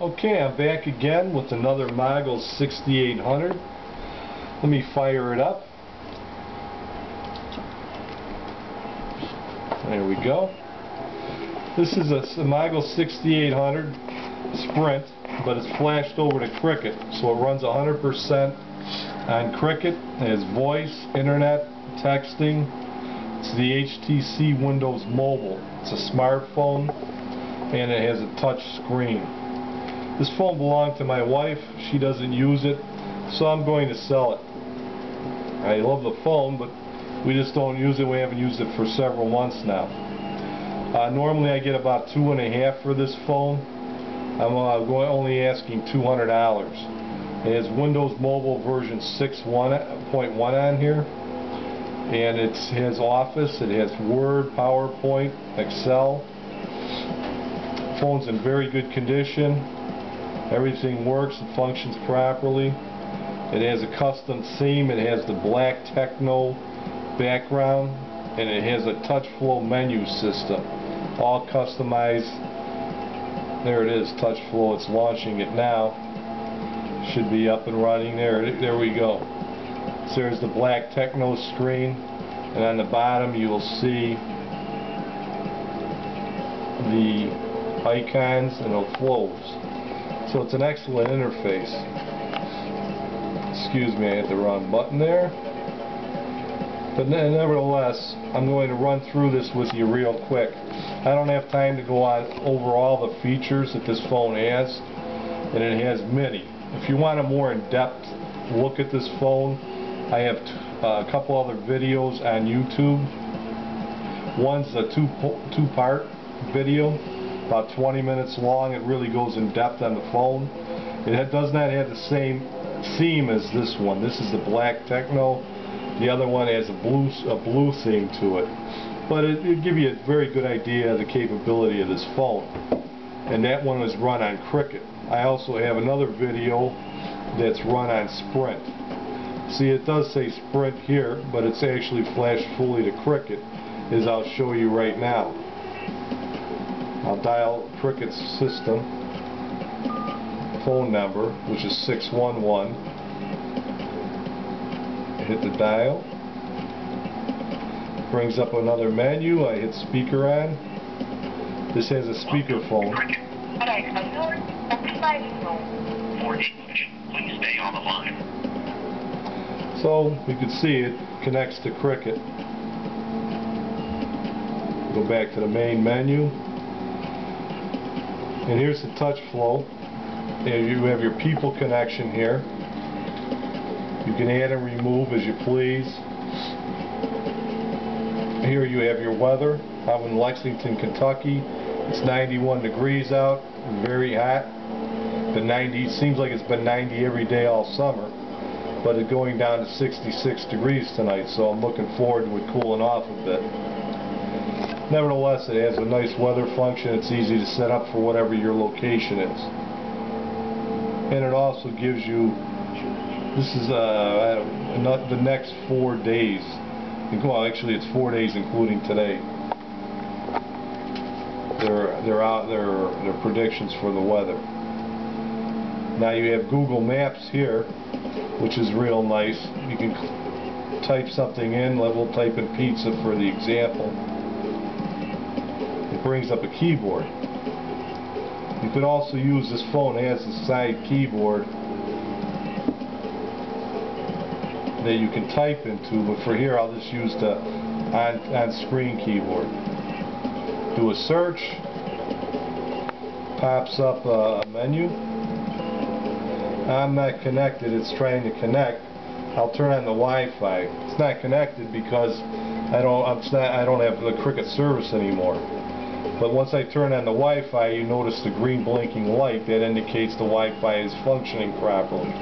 Okay, I'm back again with another Mogul 6800. Let me fire it up. There we go. This is a Mogul 6800 Sprint, but it's flashed over to Cricket, so it runs 100% on Cricket. It has voice, internet, texting. It's the HTC Windows Mobile. It's a smartphone, and it has a touch screen. This phone belonged to my wife. She doesn't use it, so I'm going to sell it. I love the phone, but we just don't use it. We haven't used it for several months now. Normally I get about $2.50 for this phone. I'm only asking $200. It has Windows Mobile version 6.1 on here, and it has Office, it has Word, PowerPoint, Excel. The phone's in very good condition. Everything works, it functions properly. It has a custom theme. It has the black techno background, and it has a touch flow menu system, all customized. There it is, touch flow. It's launching it now. Should be up and running. There we go. So there's the black techno screen, and on the bottom you will see the icons and the flows. So it's an excellent interface. Excuse me, I hit the wrong button there. But nevertheless, I'm going to run through this with you real quick. I don't have time to go on over all the features that this phone has, and it has many. If you want a more in-depth look at this phone, I have a couple other videos on YouTube. One's a two-part video, about 20 minutes long. It really goes in depth on the phone. It does not have the same theme as this one. This is the black techno. The other one has a blue theme to it. But it'll give you a very good idea of the capability of this phone. And that one was run on Cricket. I also have another video that's run on Sprint. See, it does say Sprint here, but it's actually flashed fully to Cricket, as I'll show you right now. I'll dial Cricket's system phone number, which is 611. Hit the dial. Brings up another menu. I hit speaker on. This has a speakerphone. For English, please stay on the line. So you can see it connects to Cricket. Go back to the main menu. And here's the touch flow. And you have your people connection here. You can add and remove as you please. Here you have your weather. I'm in Lexington, Kentucky. It's 91 degrees out, very hot. Seems like it's been 90 every day all summer, but it's going down to 66 degrees tonight, so I'm looking forward to it cooling off a bit. Nevertheless, it has a nice weather function. It's easy to set up for whatever your location is. And it also gives you, this is the next 4 days. Well, actually it's 4 days including today. Their predictions for the weather. Now you have Google Maps here, which is real nice. You can type something in. We'll type in pizza for the example. It brings up a keyboard. You could also use this phone. It has a side keyboard that you can type into, but for here I'll just use the on-screen keyboard. Do a search. Pops up a menu. I'm not connected. It's trying to connect. I'll turn on the Wi-Fi. It's not connected because I don't have the Cricket service anymore. But once I turn on the Wi-Fi, you notice the green blinking light. That indicates the Wi-Fi is functioning properly.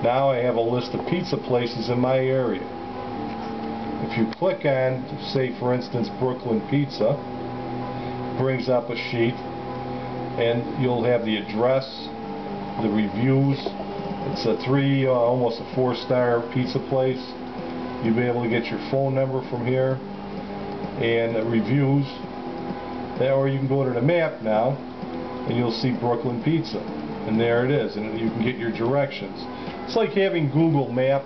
Now I have a list of pizza places in my area. If you click on, say for instance, Brooklyn Pizza, it brings up a sheet, and you'll have the address, the reviews. It's a almost a 4-star pizza place. You'll be able to get your phone number from here and reviews. Or you can go to the map now and you'll see Brooklyn Pizza, and there it is, and you can get your directions. It's like having Google Map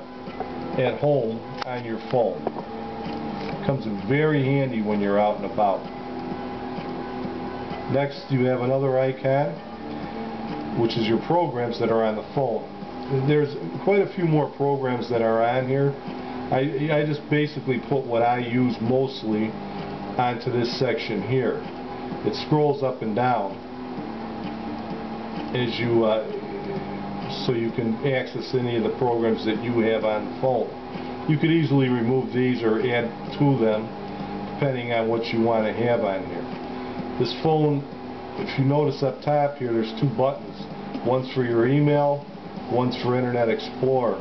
at home on your phone. It comes in very handy when you're out and about. Next, you have another icon, which is your programs that are on the phone. There's quite a few more programs that are on here. I just basically put what I use mostly onto this section here. It scrolls up and down as you so you can access any of the programs that you have on the phone. You could easily remove these or add to them depending on what you want to have on here. This phone, if you notice up top here, there's two buttons. One's for your email, one's for Internet Explorer.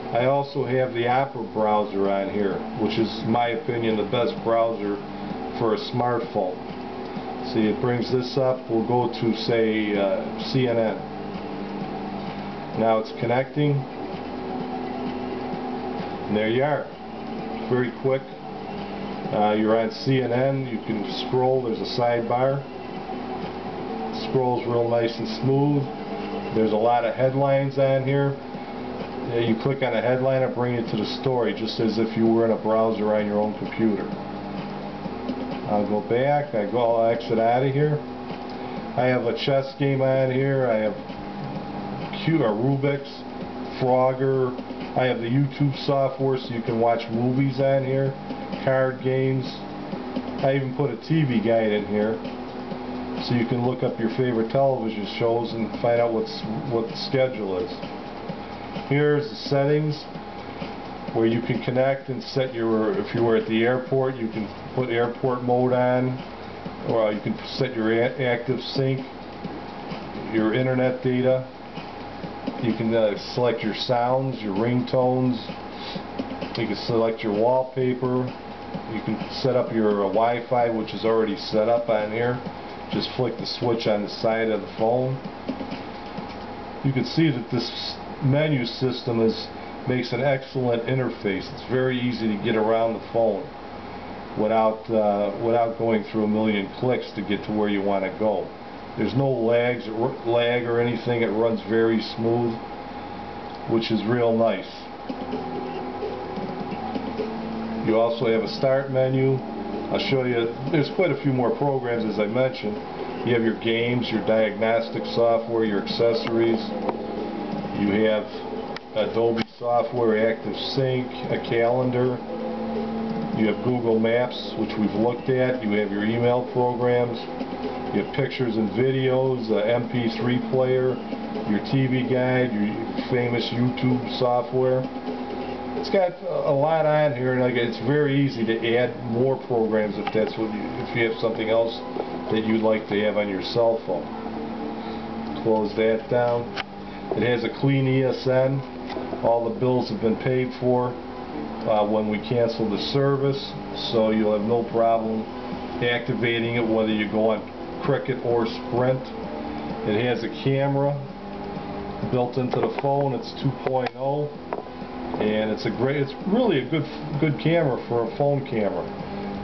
I also have the Opera browser on here, which is, in my opinion, the best browser for a smartphone. See, it brings this up. We'll go to, say, CNN. Now it's connecting. And there you are. Very quick. You're on CNN. You can scroll. There's a sidebar. It scrolls real nice and smooth. There's a lot of headlines on here. You click on a headline, it'll bring you to the story, just as if you were in a browser on your own computer. I'll go back. I'll exit out of here. I have a chess game on here. I have Rubik's, Frogger. I have the YouTube software so you can watch movies on here, card games. I even put a TV guide in here so you can look up your favorite television shows and find out what the schedule is. Here's the settings where you can connect and set your, if you were at the airport, you can put airport mode on, or you can set your active sync, your internet data. You can select your sounds, your ringtones. You can select your wallpaper. You can set up your Wi-Fi, which is already set up on here. Just flick the switch on the side of the phone. You can see that this menu system makes an excellent interface. It's very easy to get around the phone without going through a million clicks to get to where you want to go. There's no lag or anything. It runs very smooth, which is real nice. You also have a start menu. I'll show you. There's quite a few more programs, as I mentioned. You have your games, your diagnostic software, your accessories. You have Adobe software, Active Sync, a calendar. You have Google Maps, which we've looked at. You have your email programs. You have pictures and videos, MP3 player, your TV guide, your famous YouTube software. It's got a lot on here, and it's very easy to add more programs if that's what if you have something else that you'd like to have on your cell phone. Close that down. It has a clean ESN. All the bills have been paid for when we cancel the service, so you'll have no problem activating it whether you go on Cricket or Sprint. It has a camera built into the phone. It's 2.0, and it's really a good camera for a phone camera.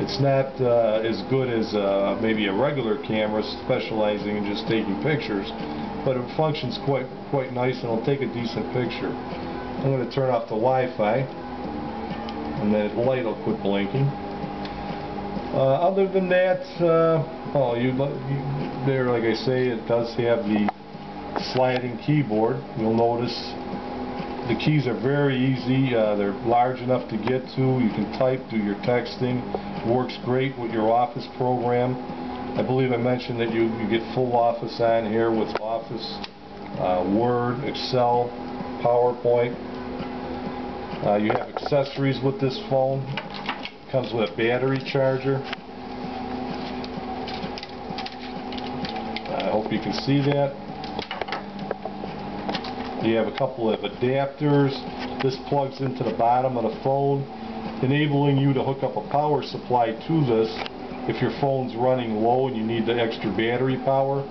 It's not as good as maybe a regular camera specializing in just taking pictures, but it functions quite nice and it'll take a decent picture. I'm going to turn off the Wi-Fi, and then the light will quit blinking. Other than that, there, like I say, it does have the sliding keyboard. You'll notice the keys are very easy. They're large enough to get to. You can type, do your texting. Works great with your Office program. I believe I mentioned that you get full Office on here with Office, Word, Excel, PowerPoint. You have accessories with this phone. It comes with a battery charger. I hope you can see that. You have a couple of adapters. This plugs into the bottom of the phone, enabling you to hook up a power supply to this if your phone's running low and you need the extra battery power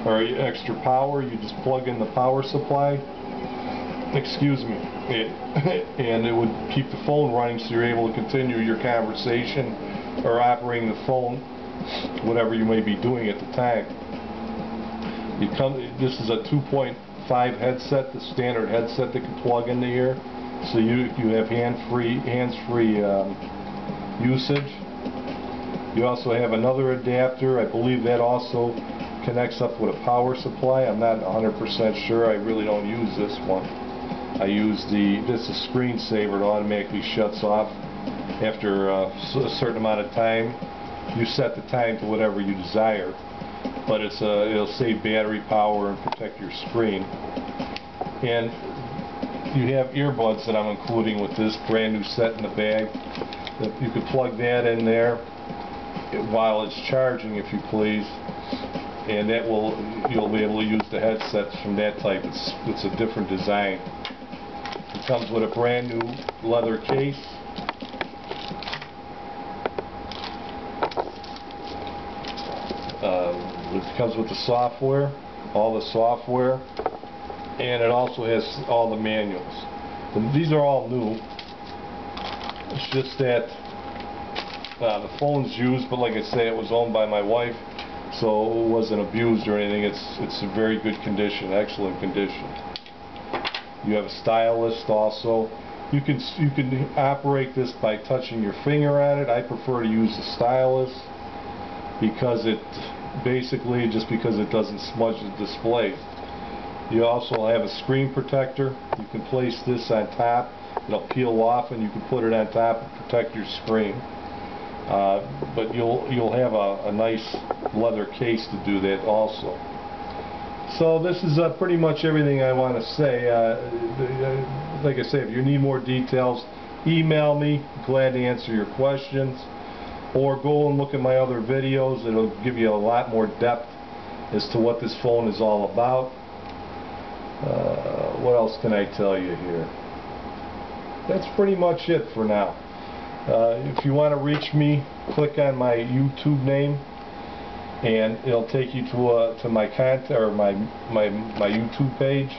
or extra power. You just plug in the power supply. Excuse me. And it would keep the phone running so you're able to continue your conversation or operating the phone, whatever you may be doing at the time. This is a 2.5 headset, the standard headset that can plug into here, so you have hands-free usage. You also have another adapter. I believe that also connects up with a power supply. I'm not 100% sure. I really don't use this one. I use this is a screensaver. It automatically shuts off after a certain amount of time. You set the time to whatever you desire, but it'll save battery power and protect your screen. And you have earbuds that I'm including with this brand new set in the bag. You could plug that in there while it's charging, if you please, and you'll be able to use the headsets from that type. It's a different design. It comes with a brand new leather case. It comes with the software, all the software, and it also has all the manuals. These are all new. It's just that the phone's used, but like I say, it was owned by my wife, so it wasn't abused or anything. It's in very good condition, excellent condition. You have a stylus also. You can operate this by touching your finger on it. I prefer to use the stylus because it doesn't smudge the display. You also have a screen protector. You can place this on top. It'll peel off, and you can put it on top and protect your screen. But you'll have a nice leather case to do that also. So this is pretty much everything I want to say. Like I say, if you need more details, email me. Glad to answer your questions. Or go and look at my other videos. It'll give you a lot more depth as to what this phone is all about. What else can I tell you here? That's pretty much it for now. If you want to reach me, click on my YouTube name, and it'll take you to my contact or my YouTube page,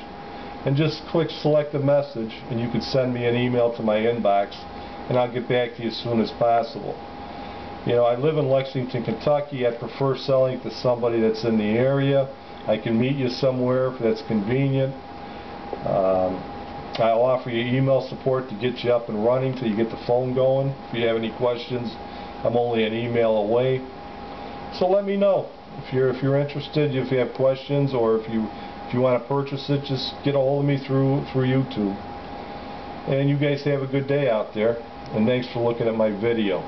and just select a message, and you can send me an email to my inbox, and I'll get back to you as soon as possible. You know, I live in Lexington, Kentucky. I prefer selling to somebody that's in the area. I can meet you somewhere if that's convenient. I'll offer you email support to get you up and running till you get the phone going. If you have any questions, I'm only an email away. So let me know if you're interested, if you have questions, or if you want to purchase it. Just get a hold of me through YouTube. And you guys have a good day out there. And thanks for looking at my video.